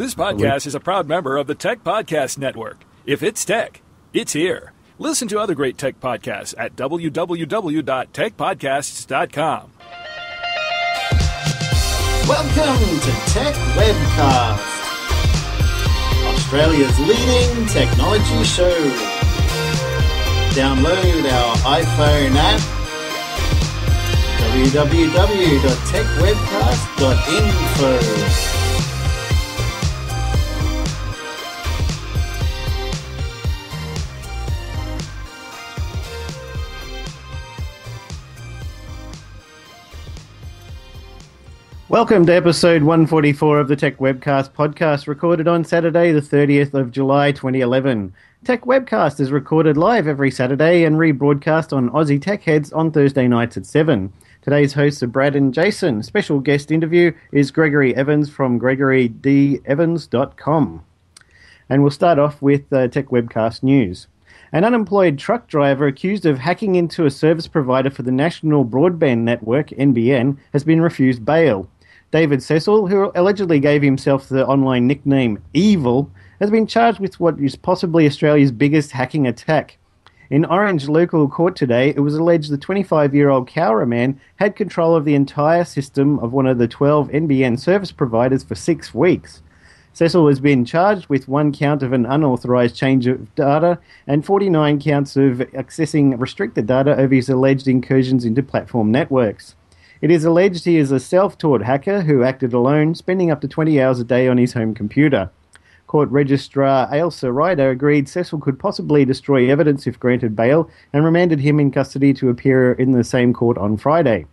This podcast is a proud member of the Tech Podcast Network. If it's tech, it's here. Listen to other great tech podcasts at www.techpodcasts.com. Welcome to Techwebcast, Australia's leading technology show. Download our iPhone app, www.techwebcast.info. Welcome to episode 144 of the Techwebcast podcast, recorded on Saturday, the 30th of July, 2011. Techwebcast is recorded live every Saturday and rebroadcast on Aussie Tech Heads on Thursday nights at 7. Today's hosts are Brad and Jason. Special guest interview is Gregory Evans from GregoryDEvans.com. And we'll start off with Techwebcast news. An unemployed truck driver accused of hacking into a service provider for the National Broadband Network, NBN, has been refused bail. David Cecil, who allegedly gave himself the online nickname Evil, has been charged with what is possibly Australia's biggest hacking attack. In Orange local court today, it was alleged the 25-year-old Cowra man had control of the entire system of one of the 12 NBN service providers for 6 weeks. Cecil has been charged with 1 count of an unauthorised change of data and 49 counts of accessing restricted data over his alleged incursions into platform networks. It is alleged he is a self-taught hacker who acted alone, spending up to 20 hours a day on his home computer. Court Registrar Ailsa Ryder agreed Cecil could possibly destroy evidence if granted bail and remanded him in custody to appear in the same court on Friday.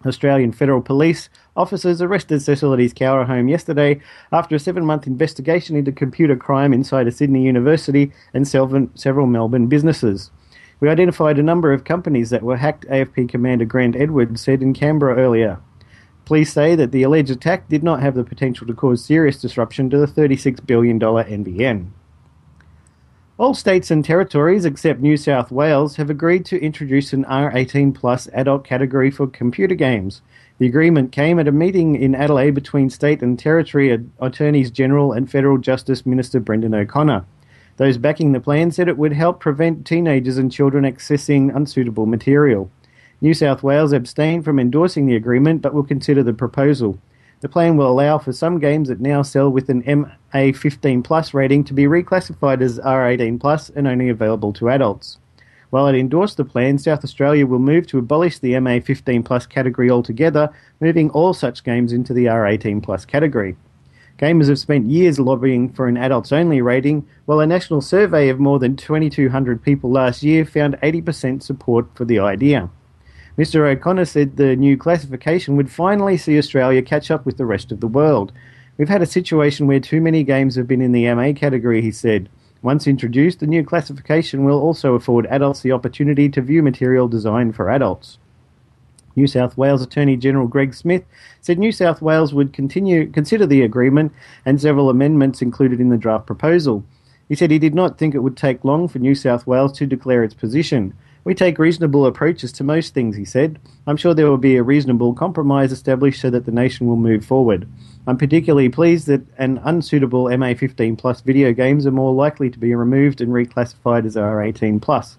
Australian Federal Police officers arrested Cecil at his Cowra home yesterday after a 7-month investigation into computer crime inside a Sydney university and several Melbourne businesses. We identified a number of companies that were hacked, AFP Commander Grant Edwards said in Canberra earlier. Police say that the alleged attack did not have the potential to cause serious disruption to the $36 billion NBN. All states and territories except New South Wales have agreed to introduce an R18 plus adult category for computer games. The agreement came at a meeting in Adelaide between state and territory Attorneys General and Federal Justice Minister Brendan O'Connor. Those backing the plan said it would help prevent teenagers and children accessing unsuitable material. New South Wales abstained from endorsing the agreement but will consider the proposal. The plan will allow for some games that now sell with an MA15 plus rating to be reclassified as R18 plus and only available to adults. While it endorsed the plan, South Australia will move to abolish the MA15 plus category altogether, moving all such games into the R18 plus category. Gamers have spent years lobbying for an adults-only rating, while a national survey of more than 2,200 people last year found 80% support for the idea. Mr. O'Connor said the new classification would finally see Australia catch up with the rest of the world. We've had a situation where too many games have been in the MA category, he said. Once introduced, the new classification will also afford adults the opportunity to view material designed for adults. New South Wales Attorney General Greg Smith said New South Wales would consider the agreement and several amendments included in the draft proposal. He said he did not think it would take long for New South Wales to declare its position. We take reasonable approaches to most things, he said. I'm sure there will be a reasonable compromise established so that the nation will move forward. I'm particularly pleased that an unsuitable MA15 plus video games are more likely to be removed and reclassified as R18 plus.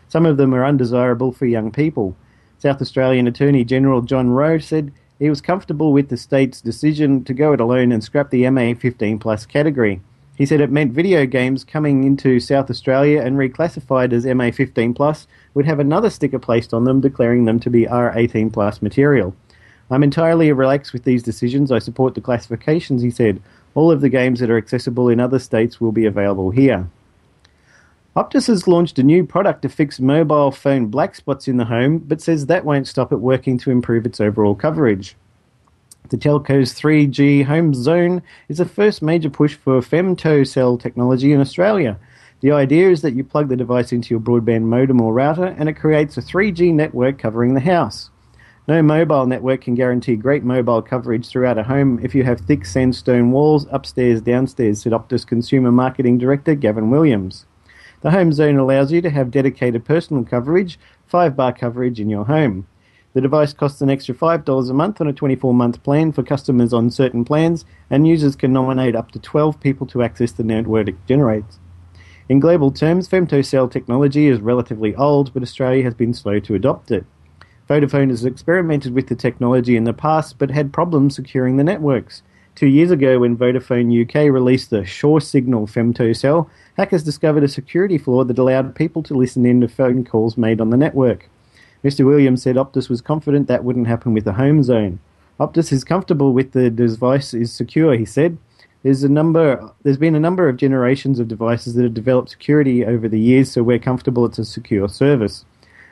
Some of them are undesirable for young people. South Australian Attorney General John Rowe said he was comfortable with the state's decision to go it alone and scrap the MA15 plus category. He said it meant video games coming into South Australia and reclassified as MA15 plus would have another sticker placed on them declaring them to be R18 plus material. I'm entirely relaxed with these decisions. I support the classifications, he said. All of the games that are accessible in other states will be available here. Optus has launched a new product to fix mobile phone black spots in the home, but says that won't stop it working to improve its overall coverage. The telco's 3G home zone is the first major push for femtocell technology in Australia. The idea is that you plug the device into your broadband modem or router and it creates a 3G network covering the house. No mobile network can guarantee great mobile coverage throughout a home if you have thick sandstone walls upstairs, downstairs, said Optus Consumer Marketing Director Gavin Williams. The home zone allows you to have dedicated personal coverage, 5-bar coverage in your home. The device costs an extra $5 a month on a 24-month plan for customers on certain plans, and users can nominate up to 12 people to access the network it generates. In global terms, femtocell technology is relatively old, but Australia has been slow to adopt it. Vodafone has experimented with the technology in the past, but had problems securing the networks. 2 years ago, when Vodafone UK released the Sure Signal femtocell, hackers discovered a security flaw that allowed people to listen in to phone calls made on the network. Mr. Williams said Optus was confident that wouldn't happen with the home zone. Optus is comfortable with the device is secure, he said. There's been a number of generations of devices that have developed security over the years, so we're comfortable it's a secure service.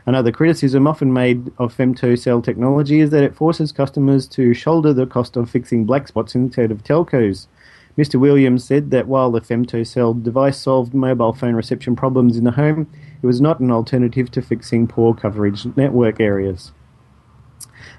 Another criticism often made of femtocell technology is that it forces customers to shoulder the cost of fixing black spots instead of telcos. Mr. Williams said that while the femtocell device solved mobile phone reception problems in the home, it was not an alternative to fixing poor coverage network areas.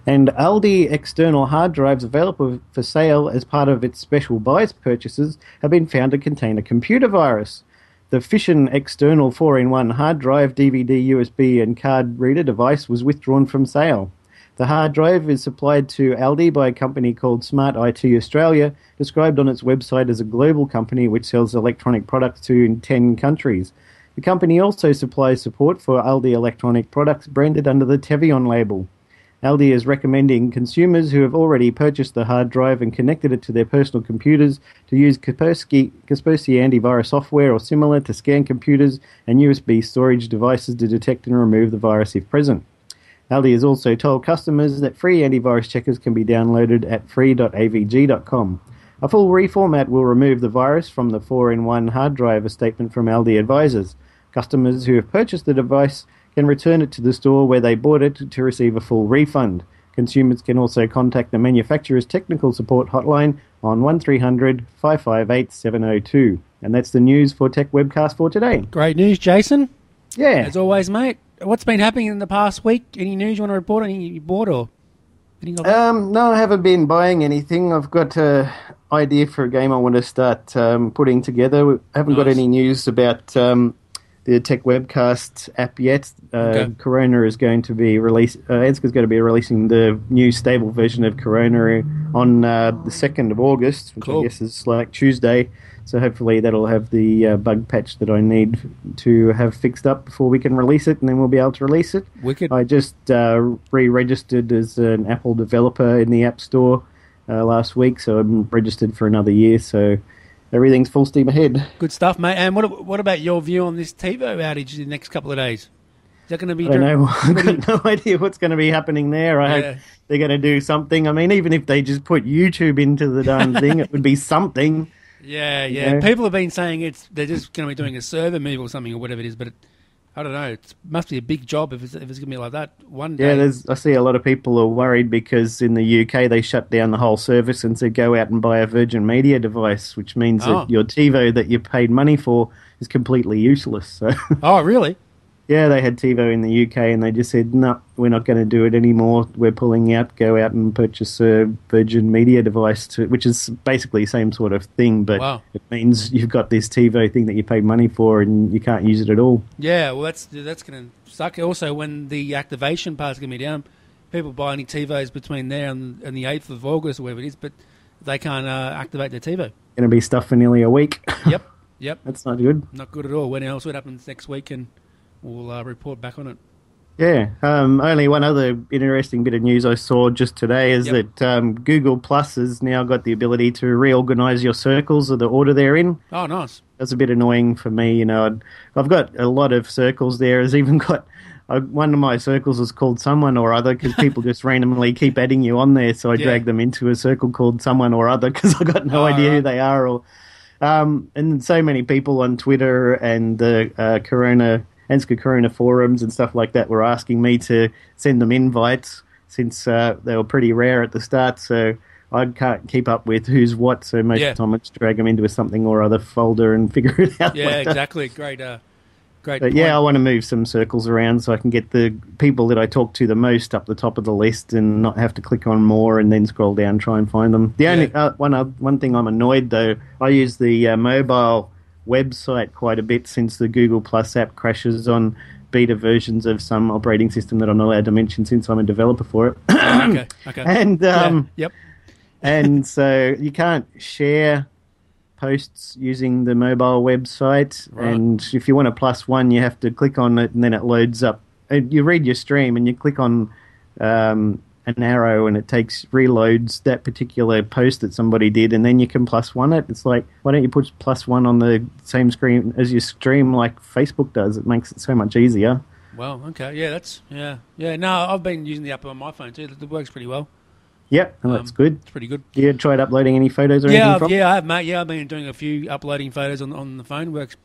And Aldi external hard drives available for sale as part of its special buys purchases have been found to contain a computer virus. The Fission external 4-in-1 hard drive, DVD, USB and card reader device was withdrawn from sale. The hard drive is supplied to Aldi by a company called Smart IT Australia, described on its website as a global company which sells electronic products to 10 countries. The company also supplies support for Aldi electronic products branded under the Tevion label. Aldi is recommending consumers who have already purchased the hard drive and connected it to their personal computers to use Kaspersky antivirus software or similar to scan computers and USB storage devices to detect and remove the virus if present. Aldi has also told customers that free antivirus checkers can be downloaded at free.avg.com. A full reformat will remove the virus from the 4-in-1 hard drive, a statement from Aldi advisors. Customers who have purchased the device can return it to the store where they bought it to receive a full refund. Consumers can also contact the manufacturer's technical support hotline on 1300 558 702. And that's the news for Tech Webcast for today. Great news, Jason. Yeah. As always, mate. What's been happening in the past week? Any news you want to report? Anything you bought or anything like that? No, I haven't been buying anything. I've got an idea for a game I want to start putting together. We haven't got any news about the Tech Webcast app yet. Corona is going to be Anskar's going to be releasing the new stable version of Corona on the 2nd of August, which I guess is like Tuesday. So hopefully that'll have the bug patch that I need to have fixed up before we can release it, and then we'll be able to release it. Wicked. I just re-registered as an Apple developer in the App Store last week, so I'm registered for another year, so everything's full steam ahead. Good stuff, mate. And what about your view on this TiVo outage in the next couple of days? Is that going to be... I don't know. I've got no idea what's going to be happening there. I hope they're going to do something. I mean, even if they just put YouTube into the darn thing, it would be something. Yeah. You know? People have been saying they're just going to be doing a server move or something or whatever it is, but I don't know. It must be a big job if it's going to be like that one day. Yeah, I see a lot of people are worried because in the UK they shut down the whole service and said go out and buy a Virgin Media device, which means that your TiVo that you paid money for is completely useless. So. Oh, really? Yeah, they had TiVo in the UK and they just said, no, we're not going to do it anymore. We're pulling out. Go out and purchase a Virgin Media device, which is basically the same sort of thing, but it means you've got this TiVo thing that you paid money for and you can't use it at all. Yeah, well, that's going to suck. Also, when the activation part's going to be down, people buy any TiVos between there and the 8th of August or whatever it is, but they can't activate their TiVo. Going to be stuck for nearly a week. Yep. That's not good. Not good at all. When else? What happens next week? And we'll report back on it. Yeah. Only one other interesting bit of news I saw just today is that Google Plus has now got the ability to reorganize your circles or the order they're in. Oh, nice. That's a bit annoying for me. You know, I've got a lot of circles there. There's even got one of my circles is called Someone or Other because people just randomly keep adding you on there. So I drag them into a circle called Someone or Other because I've got no idea who they are. Or and so many people on Twitter and the Ansgar Corona forums and stuff like that were asking me to send them invites since they were pretty rare at the start, so I can't keep up with who's what, so most of the time I just drag them into a something or other folder and figure it out later. Exactly. Great But I want to move some circles around so I can get the people that I talk to the most up the top of the list and not have to click on more and then scroll down and try and find them. The only one thing I'm annoyed, though, I use the mobile website quite a bit since the Google Plus app crashes on beta versions of some operating system that I'm not allowed to mention since I'm a developer for it. Okay. And Yep. and so you can't share posts using the mobile website. Right. And if you want a +1, you have to click on it, and then it loads up. And you read your stream, and you click on an arrow, and it reloads that particular post that somebody did, and then you can +1 it. It's like, why don't you put +1 on the same screen as your stream like Facebook does? It makes it so much easier. Well, okay. Yeah, yeah. No, I've been using the app on my phone too. It works pretty well. Yep, and that's good. It's pretty good. You tried uploading any photos or anything from? Yeah, I have, mate. Yeah, I've been doing a few uploading photos on the phone. Works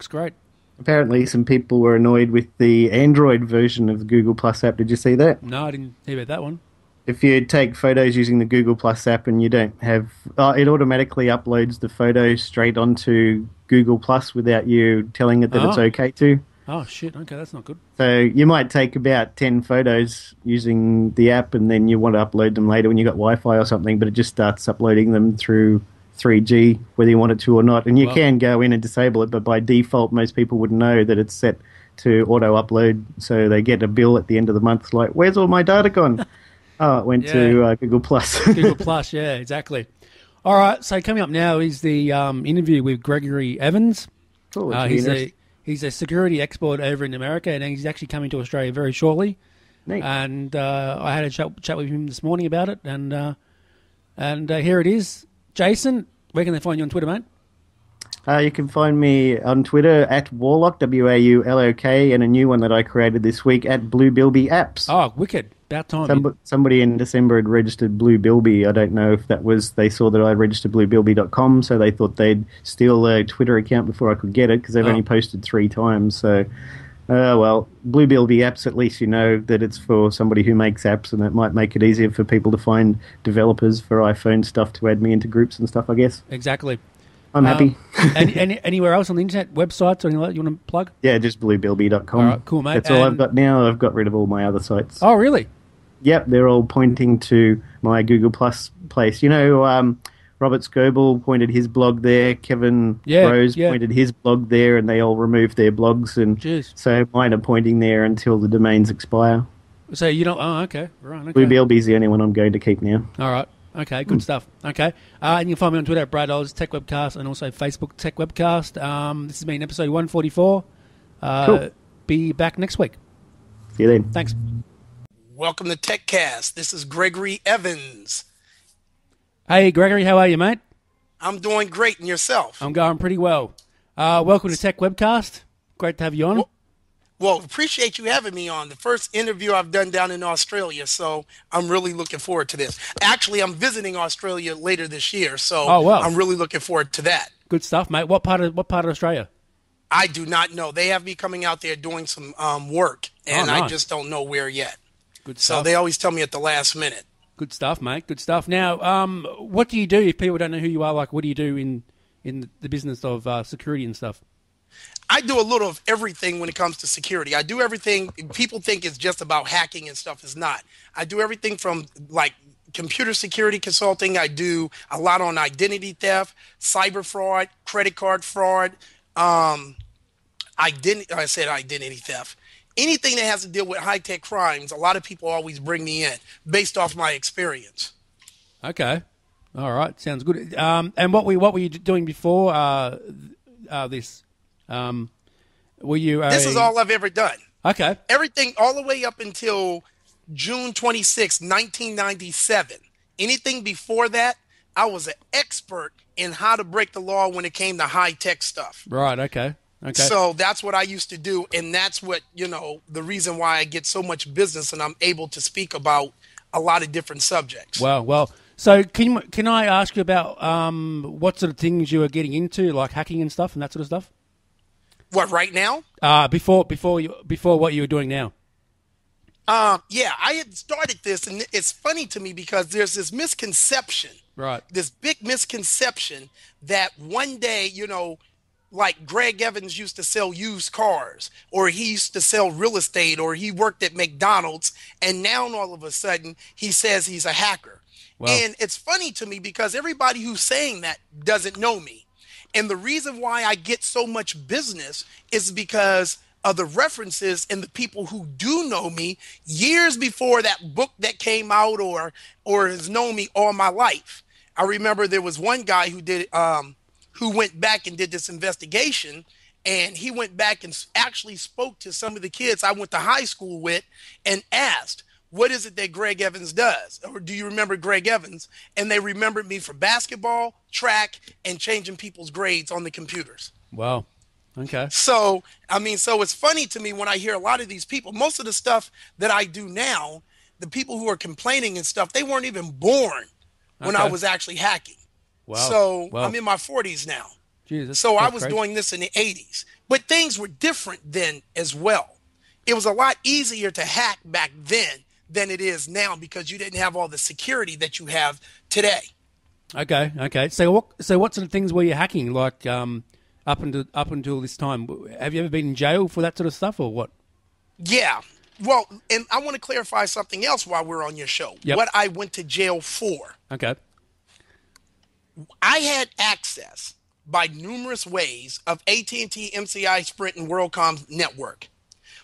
great. Apparently, some people were annoyed with the Android version of the Google Plus app. Did you see that? No, I didn't hear about that one. If you take photos using the Google Plus app and you don't have... it automatically uploads the photo straight onto Google Plus without you telling it that it's okay to. Oh, shit. Okay, that's not good. So you might take about 10 photos using the app, and then you want to upload them later when you've got Wi-Fi or something, but it just starts uploading them through 3G, whether you want it to or not. And you can go in and disable it, but by default, most people would know that it's set to auto-upload, so they get a bill at the end of the month like, where's all my data gone? Oh, it went to Google Plus. Google Plus, yeah, exactly. All right, so coming up now is the interview with Gregory Evans. Cool. He's a security expert over in America, and he's actually coming to Australia very shortly. Neat. And I had a chat with him this morning about it, and here it is. Jason, where can they find you on Twitter, mate? You can find me on Twitter at Warlock, WAULOK, and a new one that I created this week at Blue Bilby Apps. Oh, wicked. About time. Somebody in December had registered Blue Bilby. I don't know if that was... They saw that I registered bluebilby.com, so they thought they'd steal a Twitter account before I could get it, because they've only posted 3 times. So, well, Blue Bilby Apps, at least you know that it's for somebody who makes apps, and it might make it easier for people to find developers for iPhone stuff to add me into groups and stuff, I guess. Exactly. I'm happy. Anywhere else on the internet, websites or anything like that you want to plug? Yeah, just bluebilby.com. All right, cool, mate. That's all I've got now. I've got rid of all my other sites. Oh, really? Yep, they're all pointing to my Google Plus place. You know, Robert Scoble pointed his blog there. Kevin Rose pointed his blog there, and they all removed their blogs. And so mine are pointing there until the domains expire. So you don't... Oh, okay. Right, okay. BlueBLB's the only one I'm going to keep now. All right. Okay, good stuff. Okay. And you can find me on Twitter at Brad Oz, Techwebcast, and also Facebook, Techwebcast. This has been episode 144. Cool. Be back next week. See you then. Thanks. Welcome to Techcast. This is Gregory Evans. Hey, Gregory, how are you, mate? I'm doing great, and yourself? I'm going pretty well. Welcome to Techwebcast. Great to have you on. Well, appreciate you having me on. The first interview I've done down in Australia, so I'm really looking forward to this. Actually, I'm visiting Australia later this year, so I'm really looking forward to that. Good stuff, mate. What part of Australia? I do not know. They have me coming out there doing some work, and nice. I just don't know where yet. Good stuff. So they always tell me at the last minute. Good stuff, mate. Good stuff. Now, what do you do if people don't know who you are? Like, what do you do in the business of security and stuff? I do a little of everything when it comes to security. I do everything. People think it's just about hacking and stuff. It's not. I do everything from like computer security consulting. I do a lot on identity theft, cyber fraud, credit card fraud. I said identity theft. Anything that has to deal with high-tech crimes, a lot of people always bring me in based off my experience. Okay. All right. Sounds good. And what were you doing before this? Were you? This is all I've ever done. Okay. Everything all the way up until June 26, 1997. Anything before that, I was an expert in how to break the law when it came to high-tech stuff. Right. Okay. Okay. So that's what I used to do, and that's what, the reason why I get so much business and I'm able to speak about a lot of different subjects. Well. So can I ask you about what sort of things you were getting into, like hacking and stuff and that sort of stuff? What, right now? Before what you were doing now. Yeah, I had started this, and it's funny to me because there's this misconception, right? This big misconception that one day, like Greg Evans used to sell used cars, or he used to sell real estate, or he worked at McDonald's, and now all of a sudden he says he's a hacker. Wow. And it's funny to me because everybody who's saying that doesn't know me. And the reason why I get so much business is because of the references and the people who do know me years before that book that came out, or has known me all my life. I remember there was one guy who went back and did this investigation, and he went back and actually spoke to some of the kids I went to high school with and asked, what is it that Greg Evans does? Or do you remember Greg Evans? And they remembered me for basketball, track, and changing people's grades on the computers. Wow. Okay. So, so it's funny to me when I hear a lot of these people, most of the stuff that I do now, the people who are complaining and stuff, they weren't even born when I was actually hacking. Wow. So wow. I'm in my 40s now. Jeez, so I was crazy. doing this in the 80s. But things were different then as well. It was a lot easier to hack back then than it is now because you didn't have all the security that you have today. Okay. So what sort of things were you hacking? Like up until this time, have you ever been in jail for that sort of stuff, or what? Yeah. Well, and I want to clarify something else while we're on your show. Yep. What I went to jail for. Okay. I had access by numerous ways of AT&T, MCI, Sprint, and WorldCom network.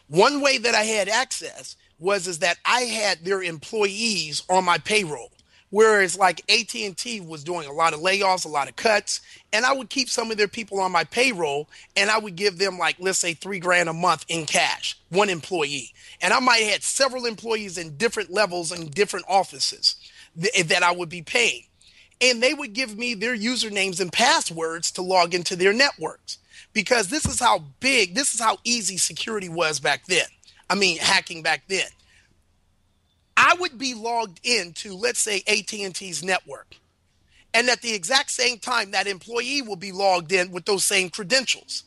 One way that I had access is that I had their employees on my payroll, whereas like AT&T was doing a lot of layoffs, a lot of cuts, and I would keep some of their people on my payroll, and I would give them like, let's say $3,000 a month in cash, one employee. And I might have had several employees in different levels and different offices that I would be paying. And they would give me their usernames and passwords to log into their networks, because this is how easy security was back then. Hacking back then. I would be logged into, let's say, AT&T's network. And at the exact same time, that employee will be logged in with those same credentials.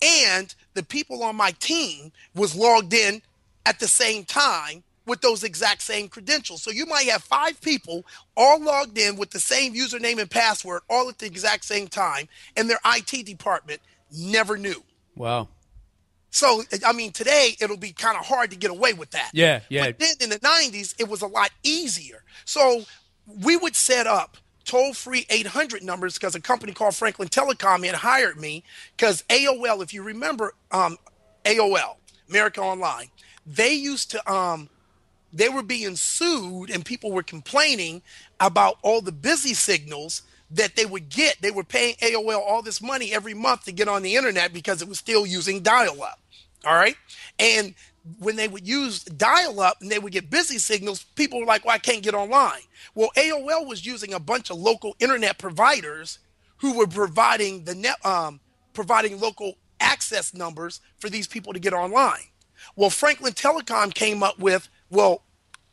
And the people on my team was logged in at the same time with those exact same credentials. So you might have 5 people all logged in with the same username and password all at the exact same time, and their IT department never knew. Wow. So, today it'll be kind of hard to get away with that. Yeah. But then in the 90s, it was a lot easier. So we would set up toll-free 800 numbers because a company called Franklin Telecom had hired me because AOL, if you remember AOL, America Online, they used to, they were being sued and people were complaining about all the busy signals that they would get. They were paying AOL all this money every month to get on the internet because it was still using dial-up. All right. And when they would use dial-up and they would get busy signals, people were like, well, I can't get online. Well, AOL was using a bunch of local internet providers who were providing providing local access numbers for these people to get online. Well, Franklin Telecom came up with, well,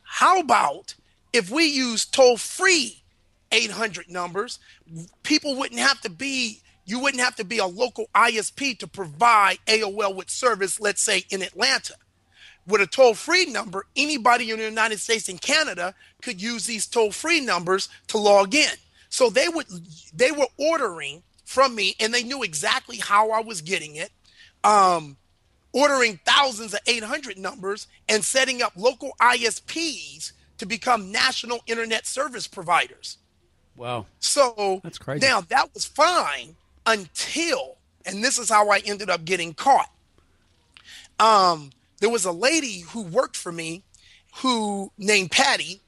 how about if we use toll-free 800 numbers, you wouldn't have to be a local ISP to provide AOL with service, let's say in Atlanta. With a toll-free number, anybody in the United States and Canada could use these toll-free numbers to log in. So they were ordering from me, and they knew exactly how I was getting it, ordering thousands of 800 numbers and setting up local ISPs to become national internet service providers. Wow. So that's crazy. Now that was fine until, and this is how I ended up getting caught. There was a lady who worked for me named Patty,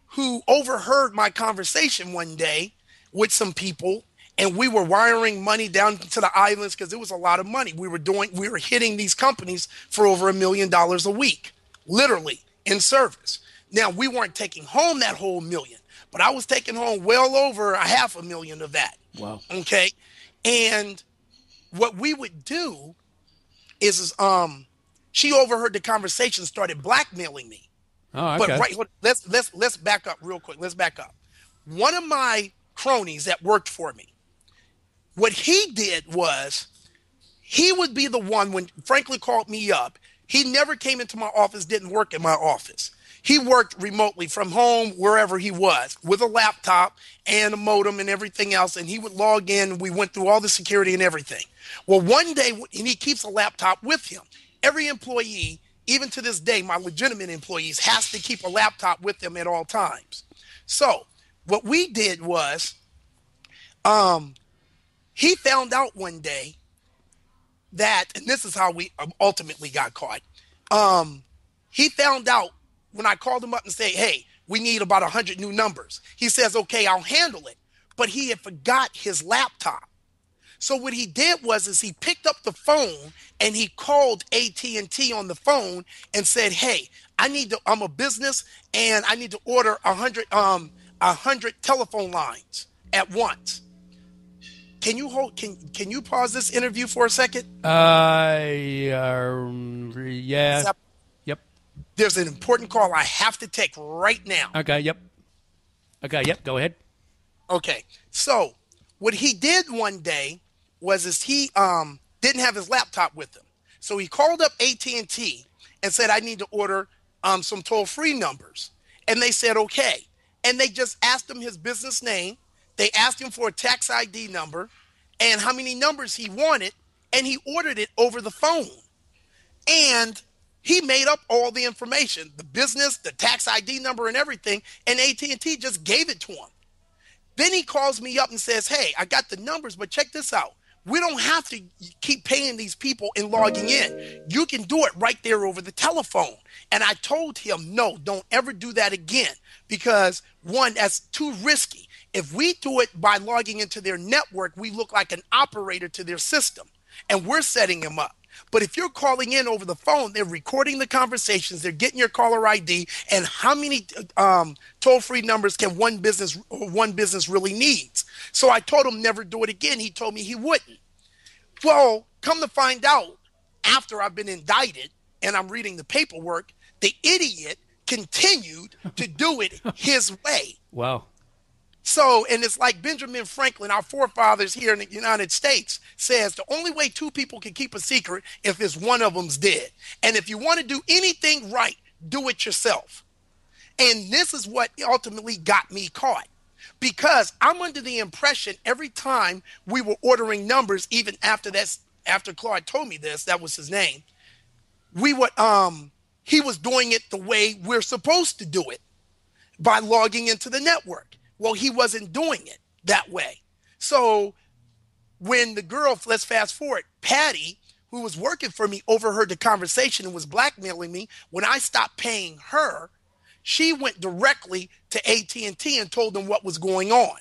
who overheard my conversation one day with some people, and we were wiring money down to the islands because it was a lot of money. We were hitting these companies for over $1 million a week, literally in service. Now we weren't taking home that whole million, but I was taking home well over $500,000 of that. Wow. Okay. And what we would do is she overheard the conversation, started blackmailing me. Oh, okay. But let's back up real quick. Let's back up. One of my cronies that worked for me, what he did was he would be the one when Franklin called me up. He never came into my office, didn't work in my office. He worked remotely from home, wherever he was, with a laptop and a modem and everything else. And he would log in. We went through all the security and everything. Well, one day, and he keeps a laptop with him. Every employee, even to this day, my legitimate employees, has to keep a laptop with them at all times. So what we did was he found out one day that, and this is how we ultimately got caught. He found out when I called him up and said, hey, we need about 100 new numbers. He says, okay, I'll handle it. But he had forgot his laptop. So what he did was he picked up the phone and he called AT&T on the phone and said, hey, I'm a business and I need to order 100 telephone lines at once. Can you pause this interview for a second? Yeah. Yep. There's an important call I have to take right now. Okay, yep. Go ahead. Okay. So what he did one day was he didn't have his laptop with him. So he called up AT&T and said, I need to order some toll-free numbers. And they said, okay. And they just asked him his business name. They asked him for a tax ID number and how many numbers he wanted, and he ordered it over the phone. And he made up all the information, the business, the tax ID number, and everything, and AT&T just gave it to him. Then he calls me up and says, hey, I got the numbers, but check this out. We don't have to keep paying these people and logging in. You can do it right there over the telephone. And I told him, no, don't ever do that again because, one, that's too risky. If we do it by logging into their network, we look like an operator to their system, and we're setting them up. But if you're calling in over the phone, they're recording the conversations, they're getting your caller ID, and how many toll-free numbers can one business really needs? So I told him never do it again. He told me he wouldn't. Well, come to find out, after I've been indicted and I'm reading the paperwork, the idiot continued to do it his way. Wow. So, and it's like Benjamin Franklin, our forefathers here in the United States, says the only way two people can keep a secret if it's one of them's dead. And if you want to do anything right, do it yourself. And this is what ultimately got me caught. Because I'm under the impression every time we were ordering numbers, even after Claude told me this, that was his name, he was doing it the way we're supposed to do it, by logging into the network. Well, he wasn't doing it that way. So when the girl, let's fast forward, Patty, who was working for me, overheard the conversation and was blackmailing me, when I stopped paying her, she went directly to AT&T and told them what was going on.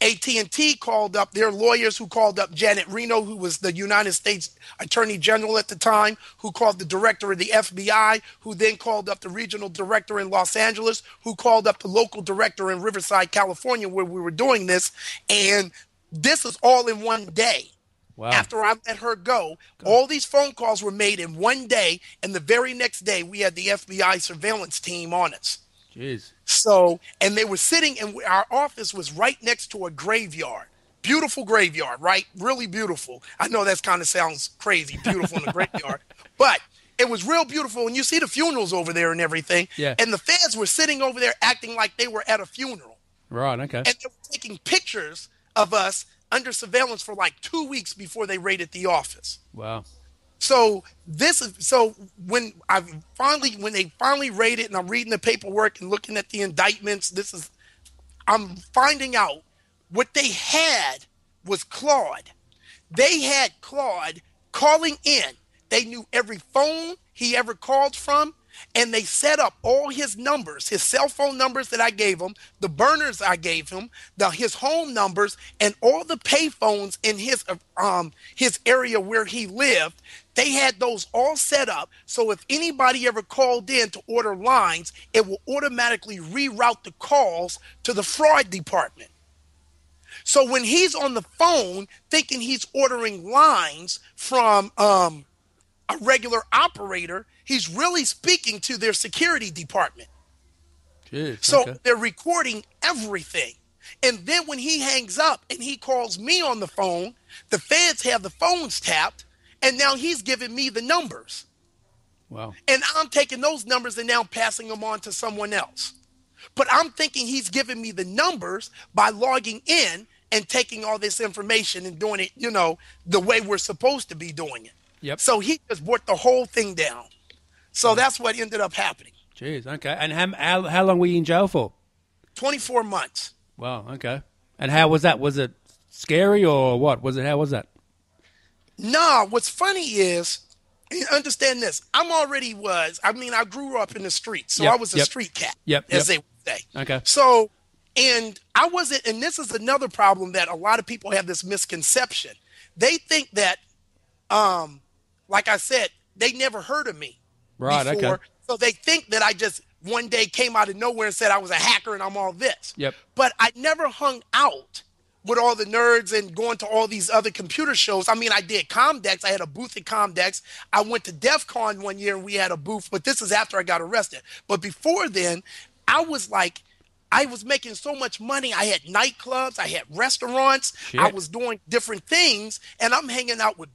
AT&T called up their lawyers, who called up Janet Reno, who was the United States Attorney General at the time, who called the director of the FBI, who then called up the regional director in Los Angeles, who called up the local director in Riverside, California, where we were doing this. And this is all in one day. Wow. After I let her go, all these phone calls were made in one day. And the very next day, we had the FBI surveillance team on us. Jeez. So, and they were sitting, and our office was right next to a graveyard. Beautiful graveyard, right? Really beautiful. I know that kind of sounds crazy, beautiful in a graveyard. But it was real beautiful. And you see the funerals over there and everything. Yeah. And the feds were sitting over there acting like they were at a funeral. Right, okay. And they were taking pictures of us under surveillance for like 2 weeks before they raided the office. Wow. So when they finally raided, and I'm reading the paperwork and looking at the indictments, I'm finding out what they had was Claude. They had Claude calling in. They knew every phone he ever called from, and they set up all his numbers, his cell phone numbers that I gave him, the burners I gave him, his home numbers, and all the pay phones in his area where he lived. They had those all set up, so if anybody ever called in to order lines, it will automatically reroute the calls to the fraud department. So when he's on the phone thinking he's ordering lines from a regular operator, he's really speaking to their security department. Jeez, so okay. They're recording everything. And then when he hangs up and he calls me on the phone, the feds have the phones tapped, and now he's giving me the numbers. Wow. And I'm taking those numbers and now passing them on to someone else. But I'm thinking he's giving me the numbers by logging in and taking all this information and doing it, the way we're supposed to be doing it. Yep. So he just brought the whole thing down. So that's what ended up happening. Jeez, okay. And how long were you in jail for? 24 months. Wow, okay. And how was that? Was it scary or what? How was that? Nah, what's funny is, understand this. I grew up in the streets, so I Yep. was a Yep. street cat, Yep. as Yep. they would say. Okay. So, and I wasn't, and this is another problem that a lot of people have this misconception. They think that, like I said, they never heard of me Right. before. Okay. So they think that I just one day came out of nowhere and said I was a hacker and I'm all this. Yep. But I never hung out with all the nerds and going to all these other computer shows. I mean, I did Comdex. I had a booth at Comdex. I went to DEF CON one year and we had a booth, but this is after I got arrested. But before then, I was like, I was making so much money. I had nightclubs, I had restaurants, Shit. I was doing different things, and I'm hanging out with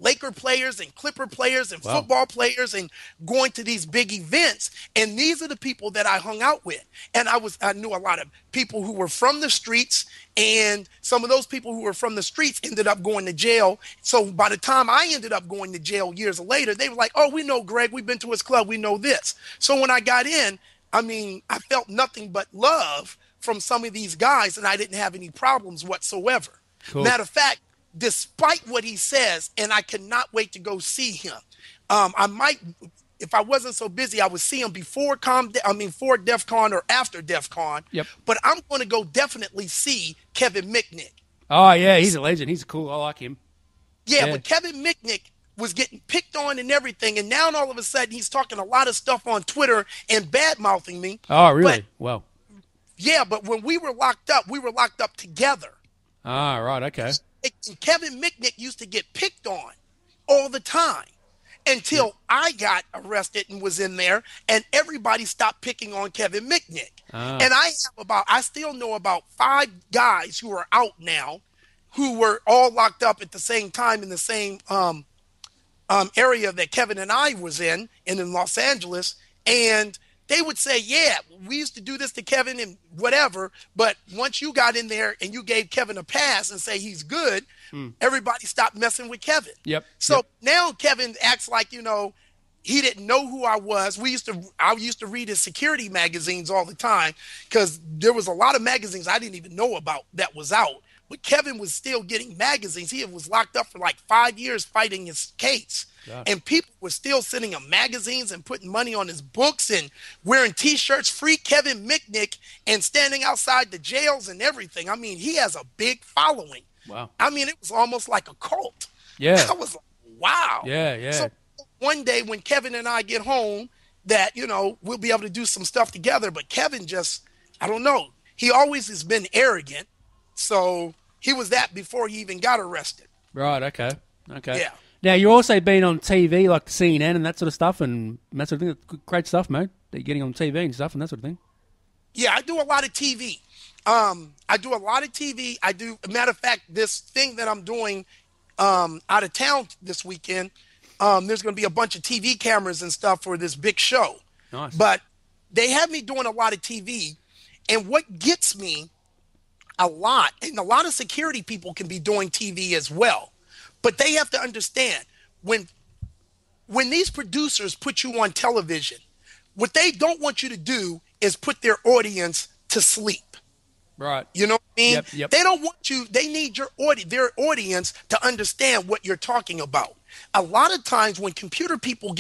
Laker players and Clipper players and Wow. football players and going to these big events. And these are the people that I hung out with. And I knew a lot of people who were from the streets, and some of those people who were from the streets ended up going to jail. So by the time I ended up going to jail years later, they were like, oh, we know Greg. We've been to his club. We know this. So when I got in, I mean, I felt nothing but love from some of these guys, and I didn't have any problems whatsoever. Cool. Matter of fact, despite what he says, and I cannot wait to go see him. I might, if I wasn't so busy, I would see him before DEF CON or after DEF CON. Yep. But I'm going to go definitely see Kevin Mitnick. Oh yeah, he's a legend. He's cool. I like him. Yeah, Yeah. but Kevin Mitnick was getting picked on and everything, and now all of a sudden he's talking a lot of stuff on Twitter and bad-mouthing me. Oh really? But, Wow. yeah, but when we were locked up together. Ah, right. Okay. And Kevin Mitnick used to get picked on all the time until I got arrested and was in there, and everybody stopped picking on Kevin Mitnick. Ah. And I still know about 5 guys who are out now who were all locked up at the same time in the same area that Kevin and I was in Los Angeles. And they would say, yeah, we used to do this to Kevin and whatever. But once you got in there and you gave Kevin a pass and say he's good, everybody stopped messing with Kevin. Yep. So Yep. now Kevin acts like, he didn't know who I was. I used to read his security magazines all the time because there was a lot of magazines I didn't even know about that was out. But Kevin was still getting magazines. He was locked up for like 5 years fighting his case. God. And people were still sending him magazines and putting money on his books and wearing T-shirts, free Kevin Mitnick, and standing outside the jails and everything. I mean, he has a big following. Wow. I mean, it was almost like a cult. Yeah. I was like, wow. Yeah. Yeah. So one day when Kevin and I get home, that, we'll be able to do some stuff together. But Kevin just, I don't know. He always has been arrogant. So he was that before he even got arrested. Right. Okay. Okay. Yeah. Now you're also been on TV, like CNN and that sort of stuff, and that sort of thing. Great stuff, mate. That you're getting on TV and stuff and that sort of thing. Yeah, I do a lot of TV. Matter of fact, this thing that I'm doing out of town this weekend, there's going to be a bunch of TV cameras and stuff for this big show. Nice. But they have me doing a lot of TV. And what gets me a lot, and a lot of security people can be doing TV as well, but they have to understand when these producers put you on television, what they don't want you to do is put their audience to sleep. Right. You know what I mean? Yep, yep. They don't want you, they need their audience to understand what you're talking about. A lot of times when computer people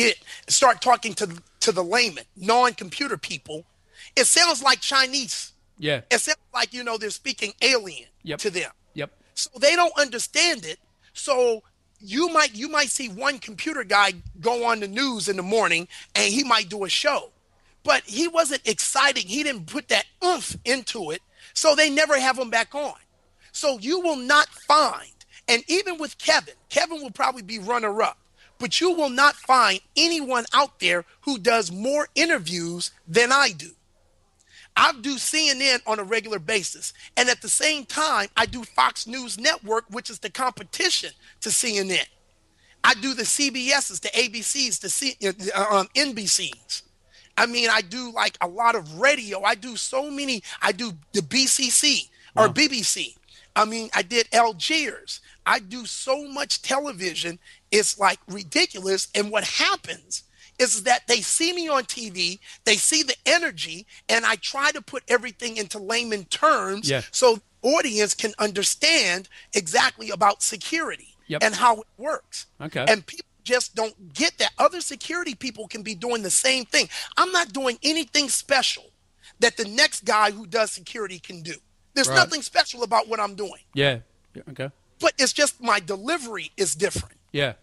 start talking to the layman, non-computer people, it sounds like Chinese. Yeah. It sounds like, they're speaking alien to them. Yep. So they don't understand it. So you might see one computer guy go on the news in the morning and he might do a show, but he wasn't exciting. He didn't put that oomph into it. So they never have him back on. So you will not find, and even with Kevin will probably be runner up, but you will not find anyone out there who does more interviews than I do. I do CNN on a regular basis. And at the same time, I do Fox News Network, which is the competition to CNN. I do the CBSs, the ABCs, the NBCs. I mean, I do like a lot of radio. I do the BCC or BBC. I mean, I did Algiers. I do so much television. It's like ridiculous. And what happens is that they see me on TV, they see the energy, and I try to put everything into layman terms so the audience can understand exactly about security. and how it works. Okay. And people just don't get that. Other security people can be doing the same thing. I'm not doing anything special that the next guy who does security can do. There's Right. nothing special about what I'm doing. Yeah. Okay. But it's just my delivery is different. Yeah.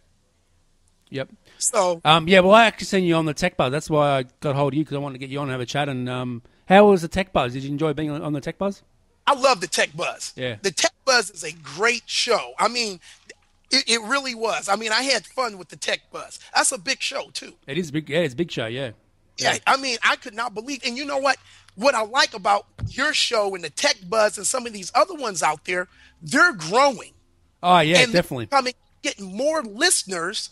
Yep. So Yeah, well, I actually seen you on the Tech Buzz. That's why I got hold of you, because I wanted to get you on and have a chat. And how was the Tech Buzz? Did you enjoy being on the Tech Buzz? I love the Tech Buzz. Yeah. The Tech Buzz is a great show. I mean, it really was. I mean, I had fun with the Tech Buzz. That's a big show, too. It is big. Yeah, it's a big show. Yeah. Yeah, I mean, I could not believe. And you know what? What I like about your show and the Tech Buzz and some of these other ones out there, they're growing. Oh yeah, and definitely. Getting more listeners.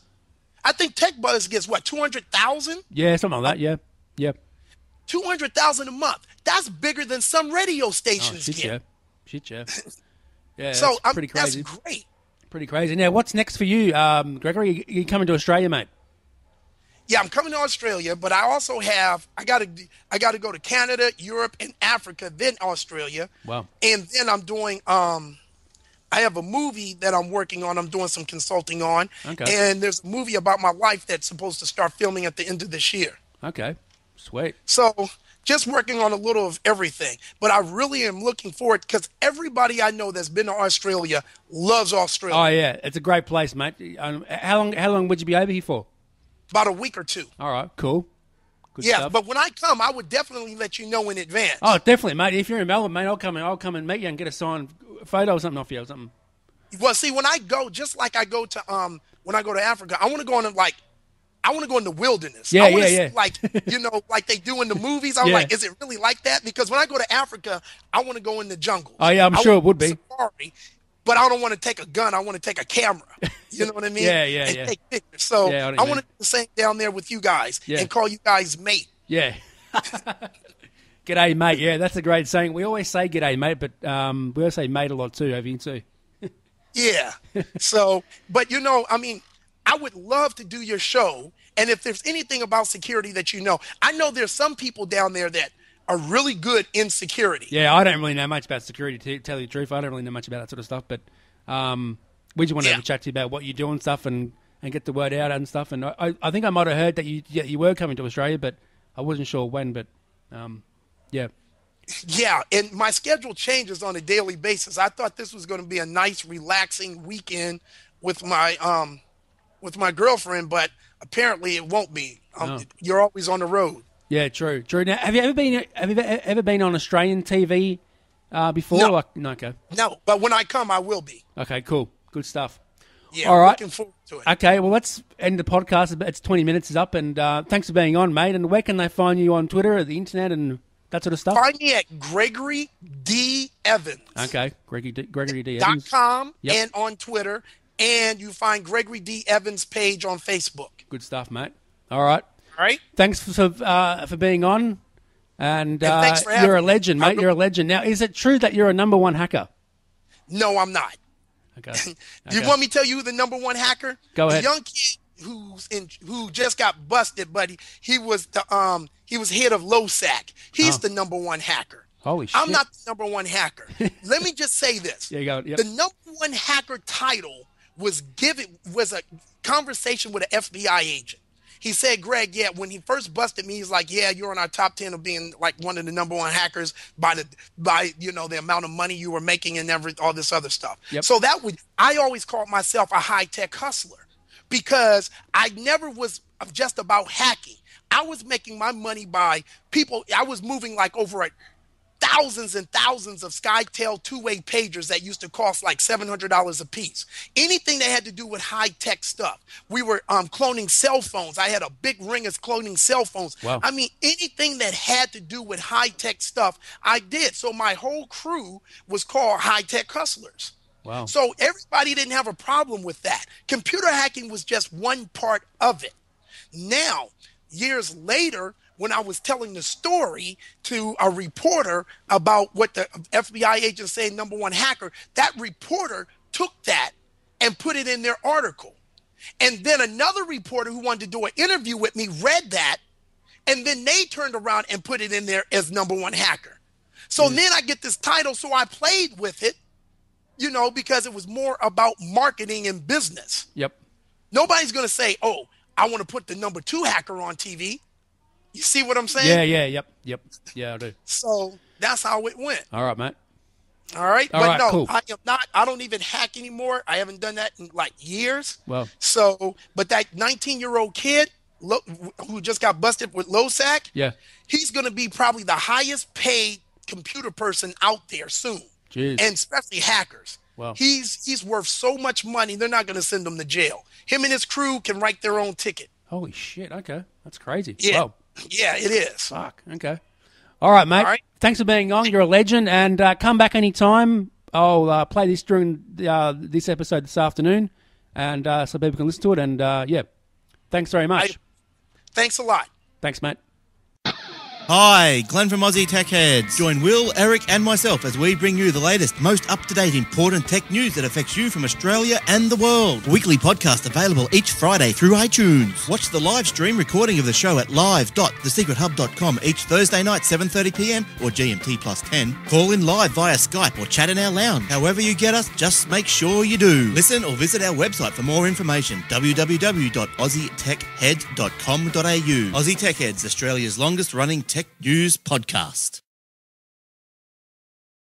I think Tech Buzz gets what, 200,000? Yeah, something like that. Yeah. Yep. 200,000 a month. That's bigger than some radio Oh, stations shit, get. yeah. Shit, yeah. Yeah, So that's pretty crazy. that's great. Pretty crazy. Now, what's next for you, Gregory? You coming to Australia, mate? Yeah, I'm coming to Australia, but I also have I got to go to Canada, Europe, and Africa, then Australia. Wow. And then I'm doing I have a movie that I'm working on. I'm doing some consulting on. Okay. And there's a movie about my life that's supposed to start filming at the end of this year. Okay. Sweet. So just working on a little of everything. But I really am looking forward, because everybody I know that's been to Australia loves Australia. Oh yeah, it's a great place, mate. How long would you be over here for? About a week or two. All right, cool. Good Yeah, stuff. but when I come, I would definitely let you know in advance. Oh, definitely, mate. If you're in Melbourne, mate, I'll come and meet you and get a signed photo or something off you or something. Well, see, when I go, just like I go to when I go to Africa, I want to go in the wilderness. Yeah, I wanna yeah. see, like, like they do in the movies. I'm Yeah. like, is it really like that? Because when I go to Africa, I want to go in the jungle. Oh, yeah, I'm sure it would be. Safari, but I don't want to take a gun. I want to take a camera. You know what I mean? Yeah, and yeah. take pictures. So Yeah, I know what I you want to do the same down there with you guys Yeah. and call you guys mate. Yeah. G'day, mate. Yeah, that's a great saying. We always say g'day, mate, but we always say mate a lot too over here too. Yeah. So, but I mean, I would love to do your show. And if there's anything about security that I know there's some people down there that are really good in security. Yeah, I don't really know much about security, to tell you the truth. I don't really know much about that sort of stuff, but we just want to have a chat to you about what you do and stuff and get the word out and stuff. And I think I might have heard that you were coming to Australia, but I wasn't sure when. But yeah. Yeah, and my schedule changes on a daily basis. I thought this was going to be a nice, relaxing weekend with my girlfriend, but apparently it won't be. No. You're always on the road. Yeah, true. Now, have you ever been on Australian TV before? No. No, okay. No, but when I come, I will be. Okay, cool. Good stuff. Yeah, All right. looking forward to it. Okay, well, let's end the podcast. It's 20 minutes is up, and thanks for being on, mate. And where can they find you on Twitter or the internet and that sort of stuff? Find me at Gregory D. Evans. Okay, Gregory D. Evans. .com Yep. and on Twitter. And you find Gregory D. Evans page on Facebook. Good stuff, mate. All right. All right? Thanks for being on. And thanks for having you're a me. legend, mate. You're a legend. Now, is it true that you're a number one hacker? No, I'm not. Okay. You want me to tell you who the number one hacker? Go ahead. The young kid who just got busted, but he was head of LoSAC. He's the number one hacker. Holy shit. I'm not the number one hacker. Let me just say this. Yeah, go. Yep. The number one hacker title was a conversation with an FBI agent. He said, Greg, yeah, when he first busted me, he's like, yeah, you're on our top 10 of being like one of the number one hackers by the amount of money you were making and all this other stuff. Yep. So I always called myself a high-tech hustler because I never was just about hacking. I was making my money by people. I was moving like over thousands and thousands of SkyTel two-way pagers that used to cost like $700 a piece. Anything that had to do with high-tech stuff. We were cloning cell phones. I had a big ring of cloning cell phones. Wow. I mean, anything that had to do with high-tech stuff, I did. So my whole crew was called High-Tech Hustlers. Wow. So everybody didn't have a problem with that. Computer hacking was just one part of it. Now, years later, when I was telling the story to a reporter about what the FBI agent said, number one hacker, that reporter took that and put it in their article. And then another reporter who wanted to do an interview with me read that, and then they turned around and put it in there as number one hacker. So then I get this title, so I played with it because it was more about marketing and business. Yep. Nobody's going to say, oh, I want to put the number 2 hacker on TV. You see what I'm saying? Yep. Yeah, I do. So that's how it went. All right, mate. All right. All but right, no, cool. I don't even hack anymore. I haven't done that in like years. Well. So, but that 19-year-old kid who just got busted with LoSac, Yeah. he's going to be probably the highest paid computer person out there soon. Jeez. And especially hackers. Wow. He's worth so much money, they're not going to send him to jail. Him and his crew can write their own ticket. Holy shit. Okay. That's crazy. Yeah. Wow. Yeah, it is. Fuck. Okay. All right, mate. All right. Thanks for being on. You're a legend. And come back anytime. I'll play this during this episode this afternoon, and so people can listen to it. And, yeah, thanks very much. Thanks a lot. Thanks, mate. Hi, Glenn from Aussie Tech Heads. Join Will, Eric and myself as we bring you the latest, most up-to-date important tech news that affects you from Australia and the world. A weekly podcast available each Friday through iTunes. Watch the live stream recording of the show at live.thesecrethub.com each Thursday night 7:30pm or GMT plus 10. Call in live via Skype or chat in our lounge. However you get us, just make sure you do. Listen or visit our website for more information, www.aussietechhead.com.au. Aussie Tech Heads, Australia's longest running tech news podcast.